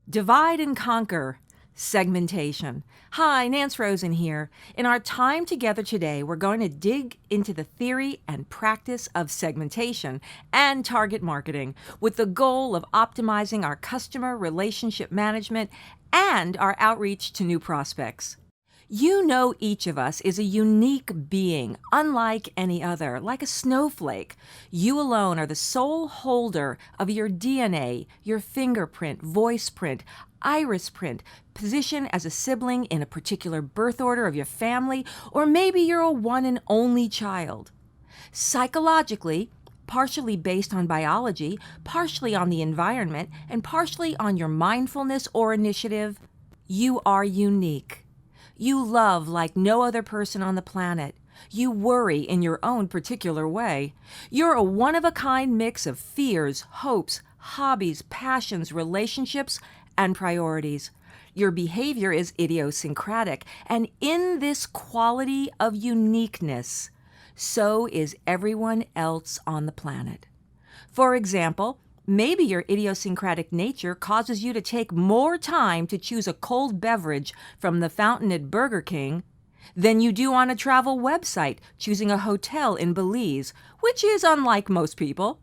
Divide and conquer. Segmentation. Hi, Nance Rosen here. In our time together today, we're going to dig into the theory and practice of segmentation and target marketing with the goal of optimizing our customer relationship management and our outreach to new prospects. You know, each of us is a unique being, unlike any other, like a snowflake. You alone are the sole holder of your DNA, your fingerprint, voice print, iris print, position as a sibling in a particular birth order of your family, or maybe you're a one and only child. Psychologically, partially based on biology, partially on the environment, and partially on your mindfulness or initiative, you are unique. You love like no other person on the planet. You worry in your own particular way. You're a one-of-a-kind mix of fears, hopes, hobbies, passions, relationships, and priorities. Your behavior is idiosyncratic, and in this quality of uniqueness, so is everyone else on the planet. For example, maybe your idiosyncratic nature causes you to take more time to choose a cold beverage from the fountain at Burger King than you do on a travel website choosing a hotel in Belize, which is unlike most people.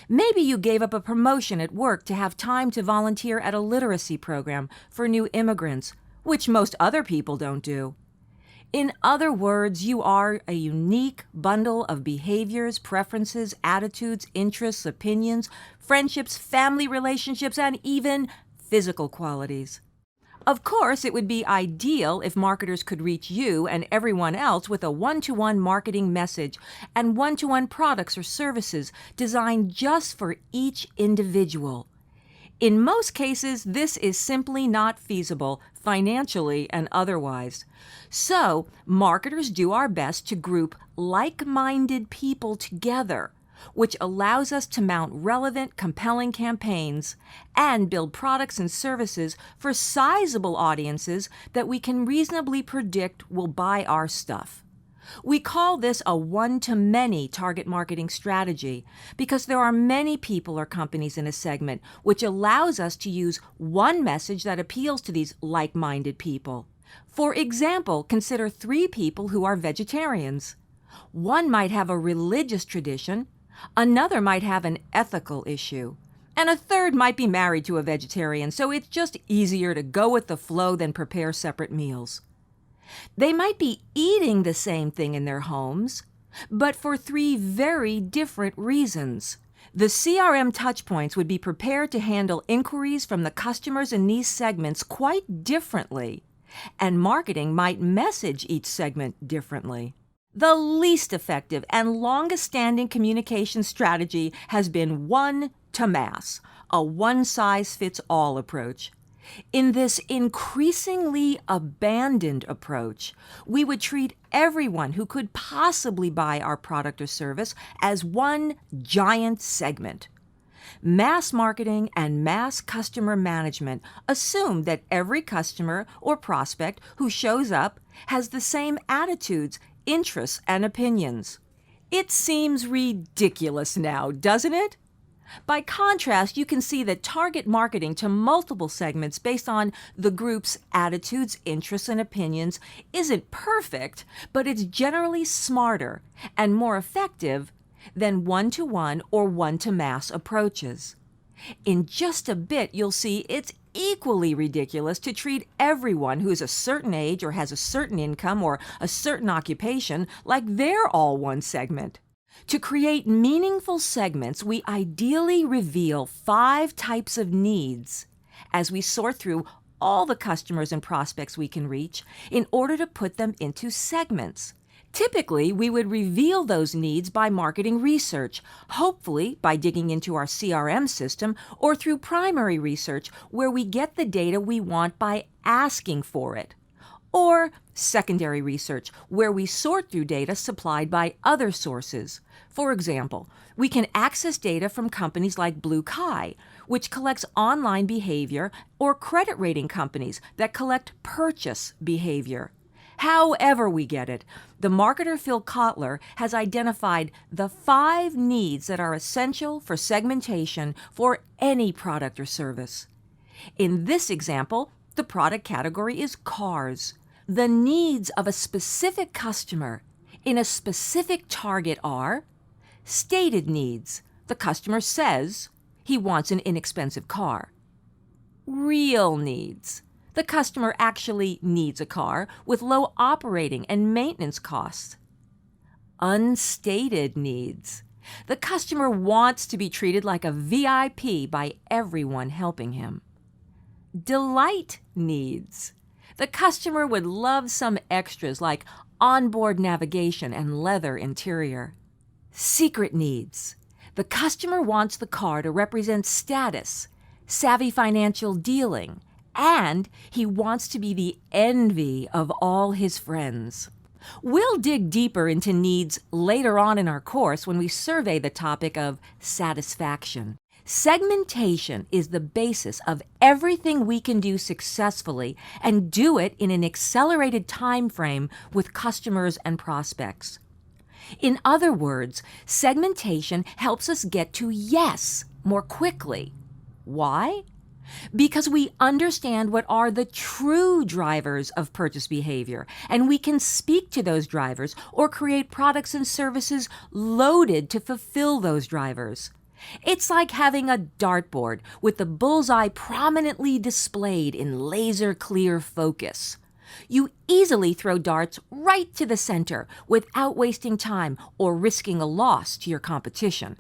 Maybe you gave up a promotion at work to have time to volunteer at a literacy program for new immigrants, which most other people don't do. In other words, you are a unique bundle of behaviors, preferences, attitudes, interests, opinions, friendships, family relationships, and even physical qualities. Of course, it would be ideal if marketers could reach you and everyone else with a one-to-one marketing message and one-to-one products or services designed just for each individual. In most cases, this is simply not feasible, financially and otherwise. So, marketers do our best to group like-minded people together, which allows us to mount relevant, compelling campaigns and build products and services for sizable audiences that we can reasonably predict will buy our stuff. We call this a one-to-many target marketing strategy because there are many people or companies in a segment, which allows us to use one message that appeals to these like-minded people. For example, consider 3 people who are vegetarians. One might have a religious tradition, another might have an ethical issue, and a third might be married to a vegetarian, so it's just easier to go with the flow than prepare separate meals. They might be eating the same thing in their homes, but for 3 very different reasons. The CRM touchpoints would be prepared to handle inquiries from the customers in these segments quite differently, and marketing might message each segment differently. The least effective and longest-standing communication strategy has been one-to-mass, a one-size-fits-all approach. In this increasingly abandoned approach, we would treat everyone who could possibly buy our product or service as one giant segment. Mass marketing and mass customer management assume that every customer or prospect who shows up has the same attitudes, interests, and opinions. It seems ridiculous now, doesn't it? By contrast, you can see that target marketing to multiple segments based on the group's attitudes, interests, and opinions isn't perfect, but it's generally smarter and more effective than one-to-one or one-to-mass approaches. In just a bit, you'll see it's equally ridiculous to treat everyone who's a certain age or has a certain income or a certain occupation like they're all one segment. To create meaningful segments, we ideally reveal 5 types of needs as we sort through all the customers and prospects we can reach in order to put them into segments. Typically, we would reveal those needs by marketing research, hopefully by digging into our CRM system or through primary research where we get the data we want by asking for it, or secondary research where we sort through data supplied by other sources. For example, we can access data from companies like BlueKai, which collects online behavior, or credit rating companies that collect purchase behavior. However we get it, the marketer Phil Kotler has identified the 5 needs that are essential for segmentation for any product or service. In this example, the product category is cars. The needs of a specific customer in a specific target are stated needs. The customer says he wants an inexpensive car. Real needs. The customer actually needs a car with low operating and maintenance costs. Unstated needs. The customer wants to be treated like a VIP by everyone helping him. Delight needs. The customer would love some extras like onboard navigation and leather interior. Secret needs. The customer wants the car to represent status, savvy financial dealing, and he wants to be the envy of all his friends. We'll dig deeper into needs later on in our course when we survey the topic of satisfaction. Segmentation is the basis of everything we can do successfully and do it in an accelerated time frame with customers and prospects. In other words, segmentation helps us get to yes more quickly. Why? Because we understand what are the true drivers of purchase behavior, and we can speak to those drivers or create products and services loaded to fulfill those drivers. It's like having a dartboard with the bullseye prominently displayed in laser-clear focus. You easily throw darts right to the center without wasting time or risking a loss to your competition.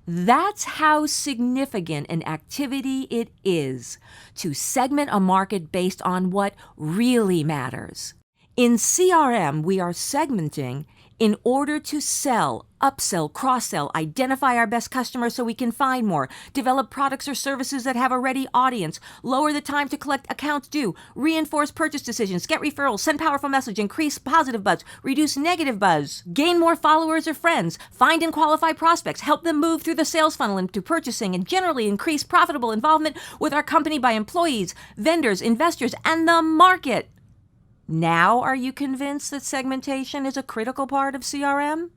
That's how significant an activity it is to segment a market based on what really matters. In CRM, we are segmenting in order to sell, upsell, cross-sell, identify our best customers so we can find more, develop products or services that have a ready audience, lower the time to collect accounts due, reinforce purchase decisions, get referrals, send powerful message, increase positive buzz, reduce negative buzz, gain more followers or friends, find and qualify prospects, help them move through the sales funnel into purchasing, and generally increase profitable involvement with our company by employees, vendors, investors, and the market. Now, are you convinced that segmentation is a critical part of CRM?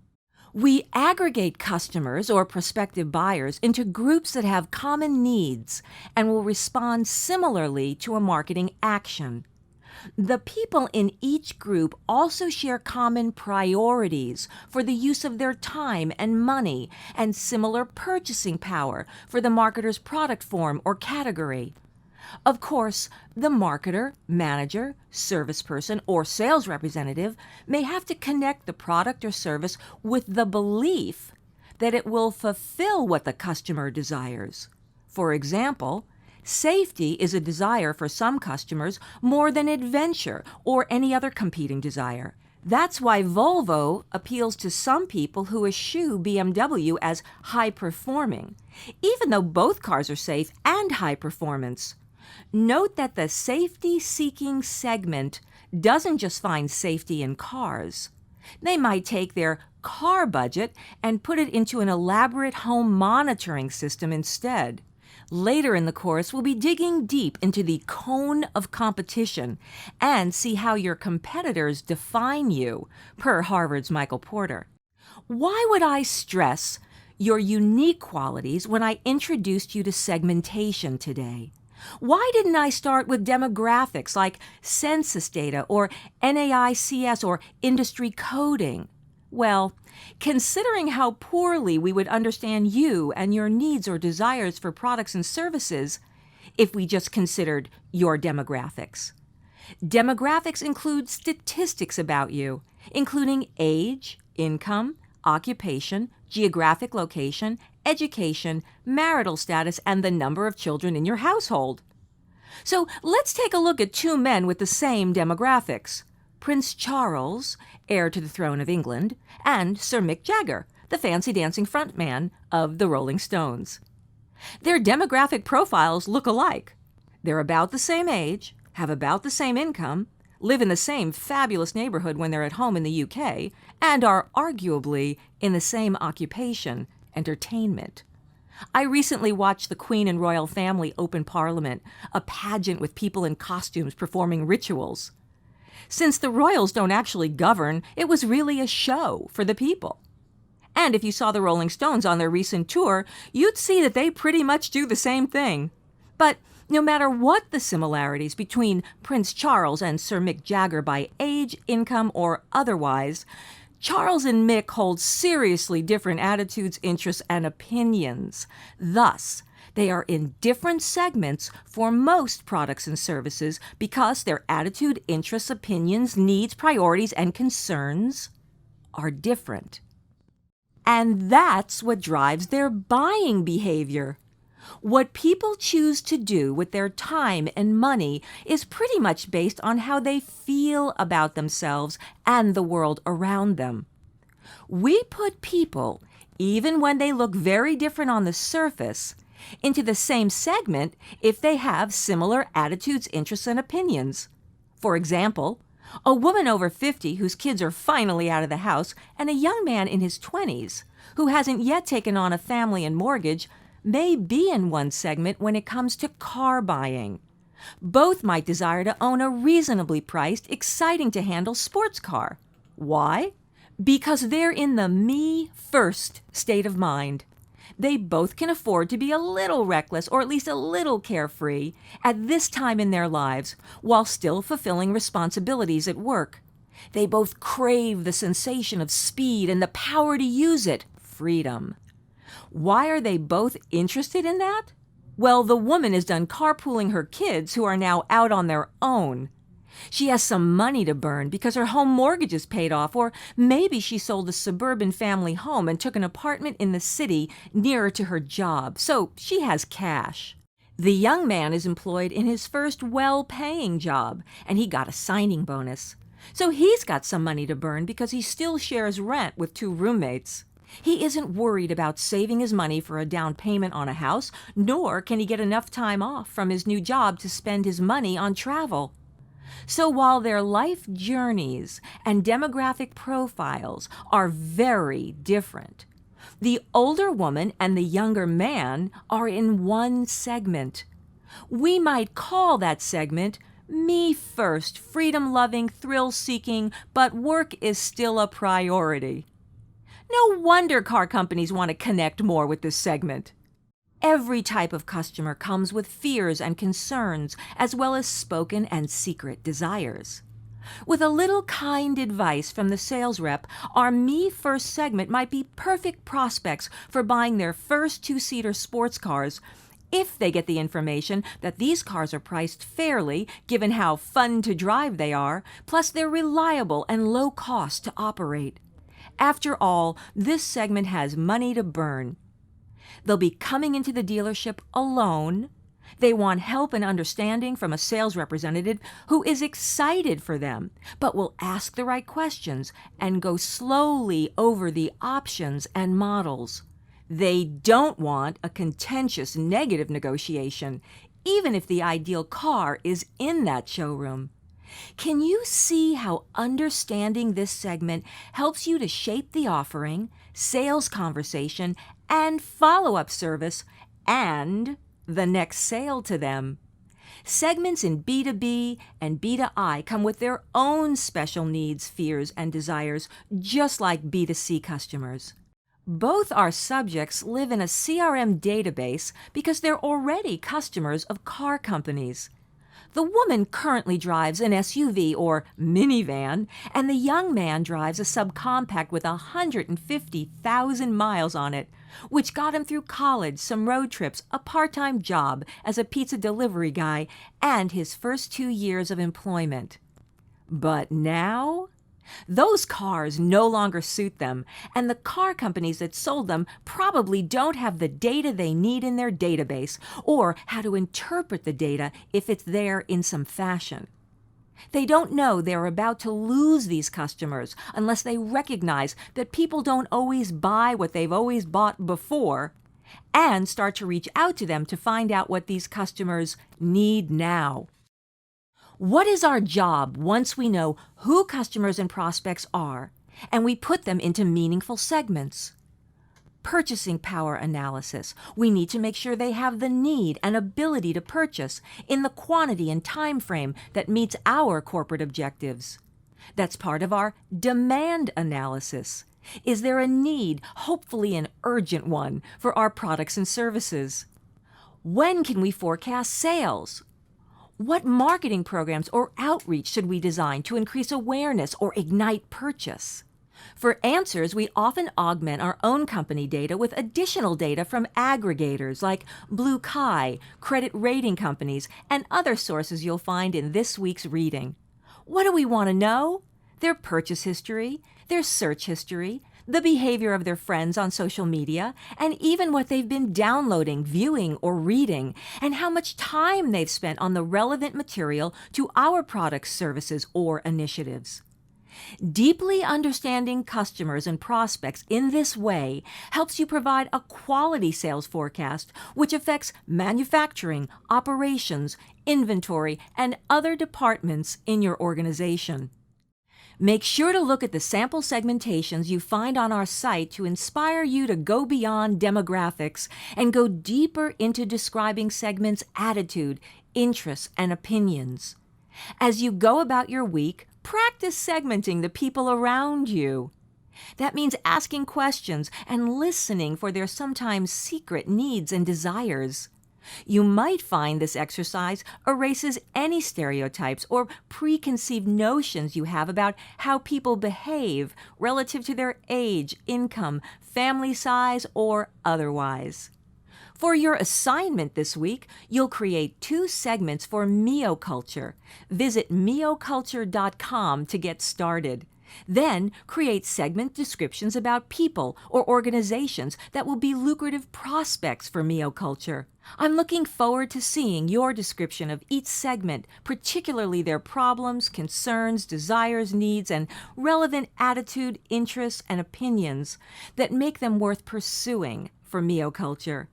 We aggregate customers or prospective buyers into groups that have common needs and will respond similarly to a marketing action. The people in each group also share common priorities for the use of their time and money and similar purchasing power for the marketer's product form or category. Of course, the marketer, manager, service person, or sales representative may have to connect the product or service with the belief that it will fulfill what the customer desires. For example, safety is a desire for some customers more than adventure or any other competing desire. That's why Volvo appeals to some people who eschew BMW as high-performing, even though both cars are safe and high-performance. Note that the safety-seeking segment doesn't just find safety in cars. They might take their car budget and put it into an elaborate home monitoring system instead. Later in the course, we'll be digging deep into the cone of competition and see how your competitors define you, per Harvard's Michael Porter. Why would I stress your unique qualities when I introduced you to segmentation today? Why didn't I start with demographics like census data or NAICS or industry coding? Well, considering how poorly we would understand you and your needs or desires for products and services if we just considered your demographics. Demographics include statistics about you, including age, income, occupation, geographic location, education, marital status, and the number of children in your household. So let's take a look at two men with the same demographics. Prince Charles, heir to the throne of England, and Sir Mick Jagger, the fancy dancing frontman of the Rolling Stones. Their demographic profiles look alike. They're about the same age, have about the same income, live in the same fabulous neighborhood when they're at home in the UK, and are arguably in the same occupation, entertainment. I recently watched the Queen and Royal Family open Parliament, a pageant with people in costumes performing rituals. Since the royals don't actually govern, it was really a show for the people. And if you saw the Rolling Stones on their recent tour, you'd see that they pretty much do the same thing. But No matter what the similarities between Prince Charles and Sir Mick Jagger by age, income, or otherwise, Charles and Mick hold seriously different attitudes, interests, and opinions. Thus, they are in different segments for most products and services because their attitude, interests, opinions, needs, priorities, and concerns are different. And that's what drives their buying behavior. What people choose to do with their time and money is pretty much based on how they feel about themselves and the world around them. We put people, even when they look very different on the surface, into the same segment if they have similar attitudes, interests, and opinions. For example, a woman over 50 whose kids are finally out of the house and a young man in his 20s who hasn't yet taken on a family and mortgage may be in one segment when it comes to car buying. Both might desire to own a reasonably priced, exciting to handle sports car. Why? Because they're in the me first state of mind. They both can afford to be a little reckless or at least a little carefree at this time in their lives while still fulfilling responsibilities at work. They both crave the sensation of speed and the power to use it, freedom. Why are they both interested in that? Well, the woman is done carpooling her kids who are now out on their own. She has some money to burn because her home mortgage is paid off, or maybe she sold a suburban family home and took an apartment in the city nearer to her job, so she has cash. The young man is employed in his first well-paying job, and he got a signing bonus. So he's got some money to burn because he still shares rent with 2 roommates. He isn't worried about saving his money for a down payment on a house, nor can he get enough time off from his new job to spend his money on travel. So while their life journeys and demographic profiles are very different, the older woman and the younger man are in one segment. We might call that segment me first, freedom-loving, thrill-seeking, but work is still a priority. No wonder car companies want to connect more with this segment. Every type of customer comes with fears and concerns, as well as spoken and secret desires. With a little kind advice from the sales rep, our Me First segment might be perfect prospects for buying their first 2-seater sports cars if they get the information that these cars are priced fairly given how fun to drive they are, plus they're reliable and low cost to operate. After all, this segment has money to burn. They'll be coming into the dealership alone. They want help and understanding from a sales representative who is excited for them, but will ask the right questions and go slowly over the options and models. They don't want a contentious negative negotiation, even if the ideal car is in that showroom. Can you see how understanding this segment helps you to shape the offering, sales conversation, and follow-up service, and the next sale to them? Segments in B2B and B2I come with their own special needs, fears, and desires, just like B2C customers. Both our subjects live in a CRM database because they're already customers of car companies. The woman currently drives an SUV or minivan, and the young man drives a subcompact with 150,000 miles on it, which got him through college, some road trips, a part-time job as a pizza delivery guy, and his first 2 years of employment. But now, those cars no longer suit them, and the car companies that sold them probably don't have the data they need in their database, or how to interpret the data if it's there in some fashion. They don't know they're about to lose these customers unless they recognize that people don't always buy what they've always bought before, and start to reach out to them to find out what these customers need now. What is our job once we know who customers and prospects are, and we put them into meaningful segments? Purchasing power analysis. We need to make sure they have the need and ability to purchase in the quantity and time frame that meets our corporate objectives. That's part of our demand analysis. Is there a need, hopefully an urgent one, for our products and services? When can we forecast sales? What marketing programs or outreach should we design to increase awareness or ignite purchase? For answers, we often augment our own company data with additional data from aggregators like Blue Kai, credit rating companies, and other sources you'll find in this week's reading. What do we want to know? Their purchase history, their search history, the behavior of their friends on social media, and even what they've been downloading, viewing, or reading, and how much time they've spent on the relevant material to our products, services, or initiatives. Deeply understanding customers and prospects in this way helps you provide a quality sales forecast, which affects manufacturing, operations, inventory, and other departments in your organization. Make sure to look at the sample segmentations you find on our site to inspire you to go beyond demographics and go deeper into describing segments' attitude, interests, and opinions. As you go about your week, practice segmenting the people around you. That means asking questions and listening for their sometimes secret needs and desires. You might find this exercise erases any stereotypes or preconceived notions you have about how people behave relative to their age, income, family size, or otherwise. For your assignment this week, you'll create 2 segments for Meoculture. Visit meoculture.com to get started. Then create segment descriptions about people or organizations that will be lucrative prospects for Meoculture. I'm looking forward to seeing your description of each segment, particularly their problems, concerns, desires, needs, and relevant attitude, interests, and opinions that make them worth pursuing for Meoculture.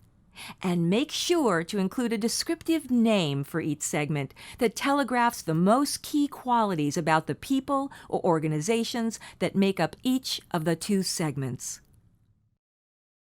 And make sure to include a descriptive name for each segment that telegraphs the most key qualities about the people or organizations that make up each of the 2 segments.